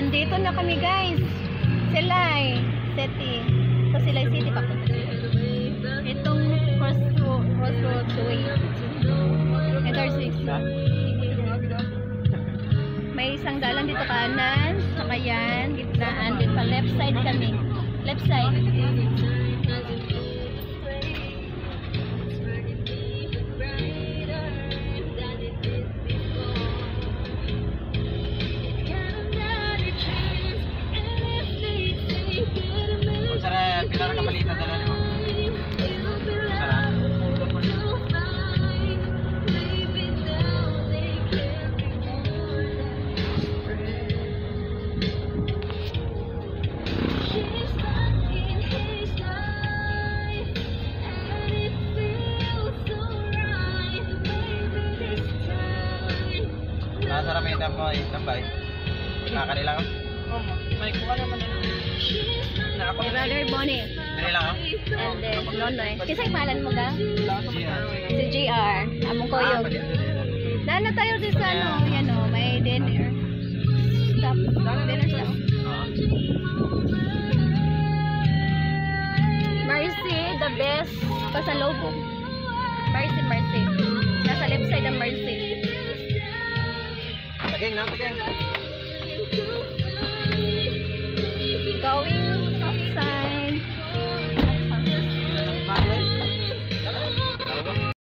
Nandito na kami guys. Silay City. Ito Silay City papunta sila. Itong crossroads way. Intersix. May isang dalan dito kanan, saka yan, gitnaan, din pa left side kami. Left side. Sarap, pilar ka balita dala mo. Sarap. Sarap yung tambay. Nakakanilang ako. May kuha naman na. Brother Bonnie. Kanilang ako. And then, Nonoy. Kasi palan mo ga? GR. Si JR. Among koyog. Daan na tayo din sa ano, yan o, may dinner. Stop. Dinner stop. Mercy, the best. Pasalubong. Mercy. Nasa left side ang Mercy. Tagay na, tagay. Going